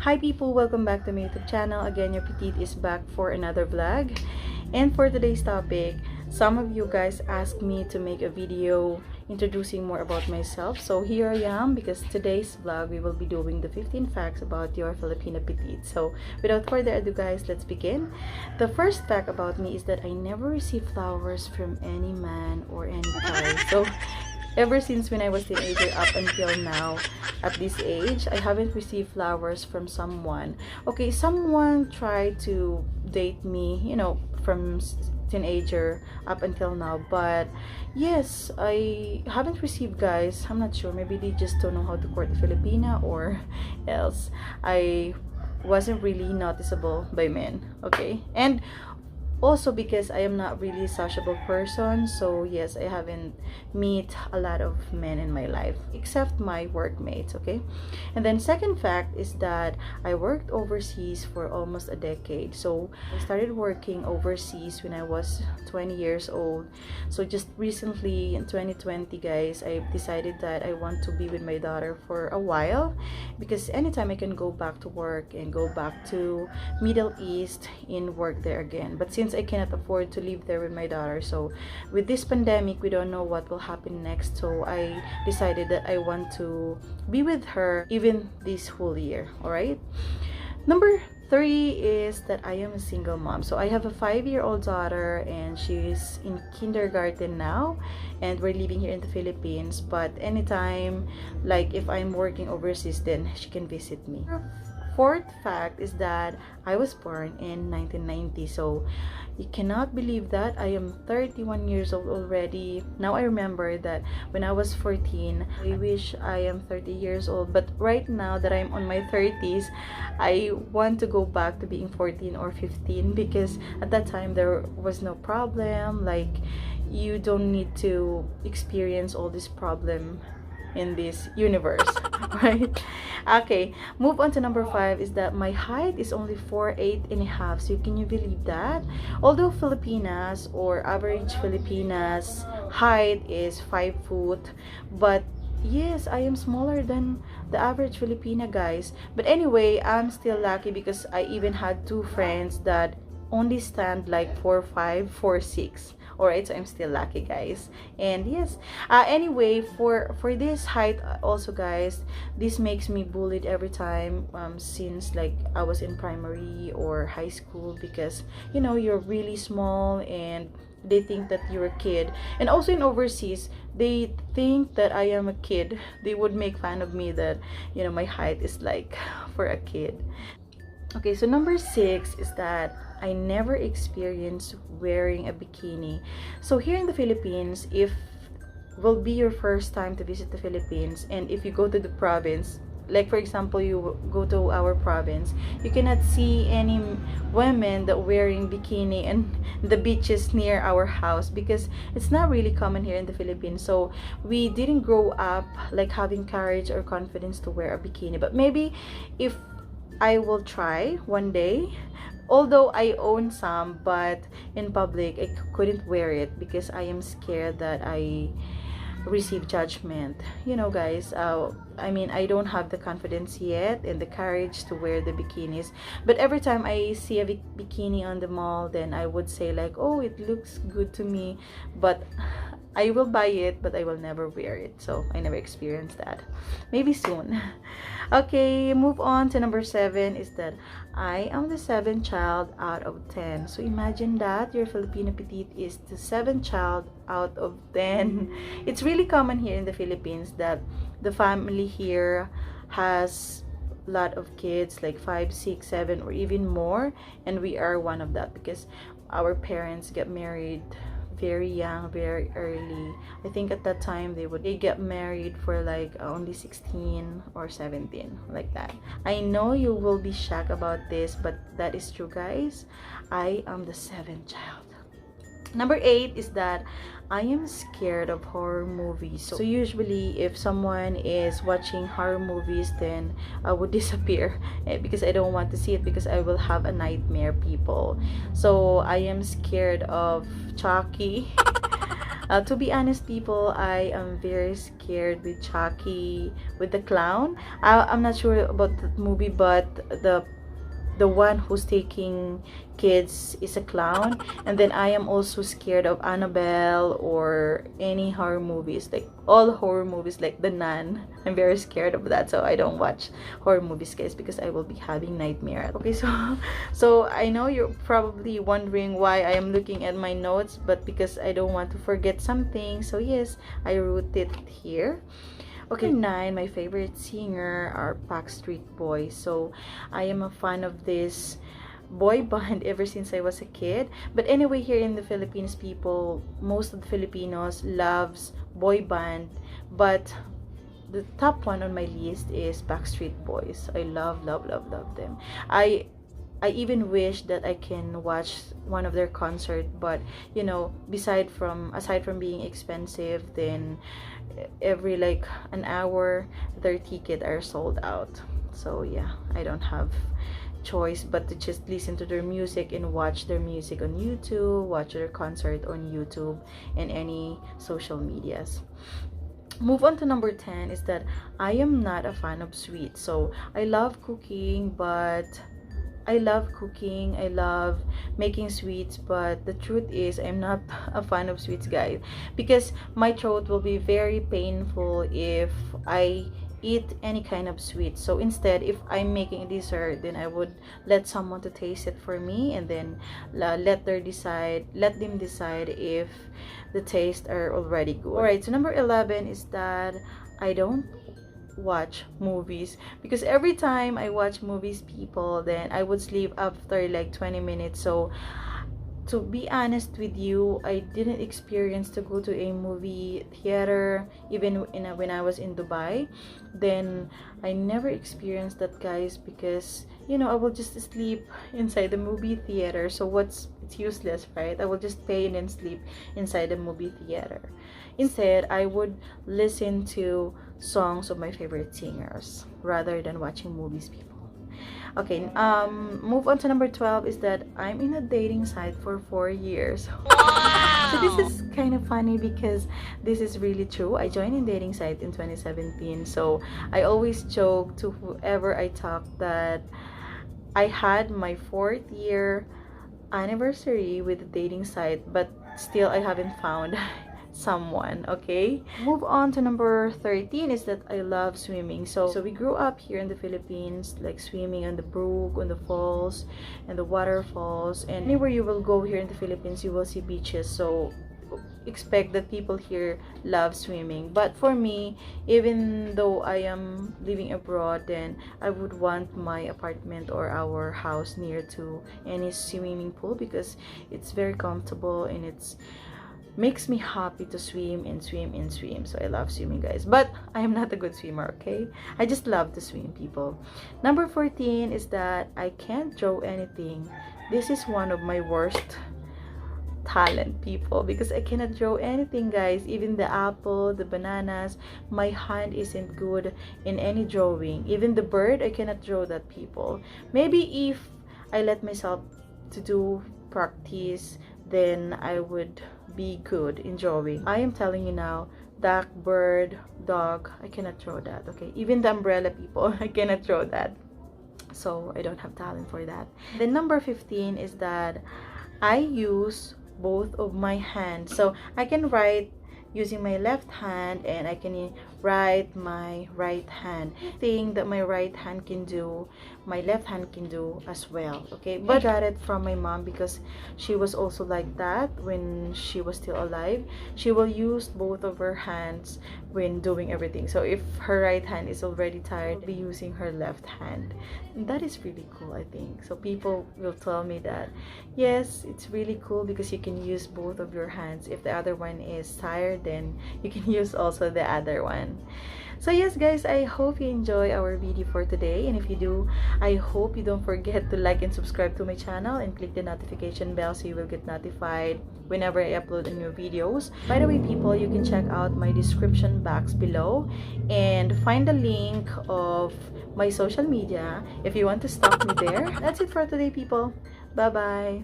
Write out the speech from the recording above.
Hi people, welcome back to my YouTube channel. Again, your petite is back for another vlog. And for today's topic, some of you guys asked me to make a video introducing more about myself. So here I am, because today's vlog we will be doing the 15 facts about your Filipina petite. So without further ado guys, let's begin. The first fact about me is that I never received flowers from any man or any guy. So ever since when I was teenager up until now, at this age, I haven't received flowers from someone. Okay, someone tried to date me, from teenager up until now, but yes, I haven't received, guys. I'm not sure, maybe they just don't know how to court a Filipina, or else I wasn't really noticeable by men. Okay, and also because I am not really a sociable person, so yes, I haven't met a lot of men in my life except my workmates. Okay, and then second fact is that I worked overseas for almost a decade. So I started working overseas when I was 20 years old. So just recently in 2020, guys, I decided that I want to be with my daughter for a while, because anytime I can go back to work and go back to Middle East and work there again. But since I cannot afford to live there with my daughter, so with this pandemic we don't know what will happen next, so I decided that I want to be with her even this whole year. All right, number 3 is that I am a single mom. So I have a 5-year-old daughter and she's in kindergarten now, and we're living here in the Philippines, but anytime, like if I'm working overseas, then she can visit me. Fourth fact is that I was born in 1990. So you cannot believe that I am 31 years old already. Now I remember that when I was 14, I wish I am 30 years old. But right now that I'm on my 30s, I want to go back to being 14 or 15, because at that time there was no problem. Like, you don't need to experience all this problem in this universe. Right? Okay, move on to number 5 is that my height is only 4'8.5". So can you believe that? Although Filipinas or average Filipinas height is 5 foot, but yes, I am smaller than the average Filipina, guys. But anyway, I'm still lucky, because I even had 2 friends that only stand like 4'5", 4'6". Alright, so I'm still lucky, guys. And yes, anyway, for this height also, guys, this makes me bullied every time, since like I was in primary or high school, because you're really small and they think that you're a kid. And also in overseas, they think that I am a kid. They would make fun of me that my height is like for a kid. Okay, so number 6 is that I never experienced wearing a bikini. So here in the Philippines, if will be your first time to visit the Philippines, and if you go to the province, like for example you go to our province, you cannot see any women that wearing bikini in the beaches near our house, because it's not really common here in the Philippines. So we didn't grow up like having courage or confidence to wear a bikini. But maybe if I will try one day. Although I own some, but in public I couldn't wear it because I am scared that I receive judgment. Guys, I mean, I don't have the confidence yet and the courage to wear the bikinis. But every time I see a bikini on the mall, then I would say like, oh, it looks good to me, but I will buy it, but I will never wear it. So I never experienced that. Maybe soon. Okay, move on to number 7 is that I am the 7th child out of 10. So imagine that your Filipina petite is the 7th child out of 10. It's really common here in the Philippines that the family here has a lot of kids, like 5, 6, 7, or even more, and we are one of that, because our parents get married very young, very early. I think at that time they get married for like only 16 or 17, like that. I know you will be shocked about this, but that is true, guys. I am the 7th child. Number 8 is that I am scared of horror movies. So usually if someone is watching horror movies, then I would disappear because I don't want to see it, because I will have a nightmare, people. So I am scared of Chucky. To be honest, people, I am very scared with Chucky, with the clown. I'm not sure about the movie, but the one who's taking kids is a clown. And then I am also scared of Annabelle or any horror movies, like all horror movies, like The Nun. I'm very scared of that, so I don't watch horror movies, guys, because I will be having nightmare. Okay, so I know you're probably wondering why I am looking at my notes, but because I don't want to forget something. So yes, I wrote it here. Okay, 9, my favorite singer are Backstreet Boys. So I am a fan of this boy band ever since I was a kid. But anyway, here in the Philippines, people, most of the Filipinos loves boy band, but the top one on my list is Backstreet Boys. I love them. I even wish that I can watch one of their concert, but you know, aside from being expensive, then every like an hour their ticket are sold out. So yeah, I don't have choice but to just listen to their music and watch their music on YouTube, watch their concert on YouTube and any social medias. Move on to number 10 is that I am not a fan of sweets. So I love cooking, I love making sweets, but the truth is I'm not a fan of sweets, guys, because my throat will be very painful if I eat any kind of sweet. So instead, if I'm making a dessert, then I would let someone to taste it for me, and then let them decide if the taste are already good. All right, so number 11 is that I don't watch movies, because every time I watch movies, people, then I would sleep after like 20 minutes. So to be honest with you, I didn't experience to go to a movie theater even when I was in Dubai. Then I never experienced that, guys, because you know, I will just sleep inside the movie theater. So it's useless, right? I will just pay and then sleep inside the movie theater. Instead, I would listen to songs of my favorite singers rather than watching movies, people. Okay, move on to number 12 is that I'm in a dating site for 4 years. Wow. So this is kind of funny because this is really true. I joined a dating site in 2017. So I always joke to whoever I talk that I had my 4th year anniversary with the dating site, but still I haven't found someone. Okay, move on to number 13 is that I love swimming. So we grew up here in the Philippines, like swimming on the brook, on the falls and the waterfalls, and anywhere you will go here in the Philippines you will see beaches. So expect that people here love swimming. But for me, even though I am living abroad, then I would want my apartment or our house near to any swimming pool, because it's very comfortable and it's makes me happy to swim and swim and swim. So I love swimming, guys, but I am not a good swimmer. Okay, I just love to swim, people. Number 14 is that I can't draw anything. This is one of my worst talent, people, because I cannot draw anything, guys. Even the apple, the bananas, my hand isn't good in any drawing. Even the bird, I cannot draw that, people. Maybe if I let myself to do practice, then I would be good in drawing. I am telling you now, duck, bird, dog, I cannot draw that. Okay, even the umbrella, people, I cannot draw that. So I don't have talent for that. Then number 15 is that I use both of my hands. So I can write using my left hand and I can write my right hand. Thing that my right hand can do, my left hand can do as well. Okay, but I got it from my mom because she was also like that when she was still alive. She will use both of her hands when doing everything. So if her right hand is already tired, she'll be using her left hand. And that is really cool, I think. So people will tell me that yes, it's really cool because you can use both of your hands. If the other one is tired, then you can use also the other one. So yes, guys, I hope you enjoy our video for today, and if you do, I hope you don't forget to like and subscribe to my channel and click the notification bell so you will get notified whenever I upload new videos. By the way, people, you can check out my description box below and find the link of my social media if you want to stalk me there. That's it for today, people. Bye bye.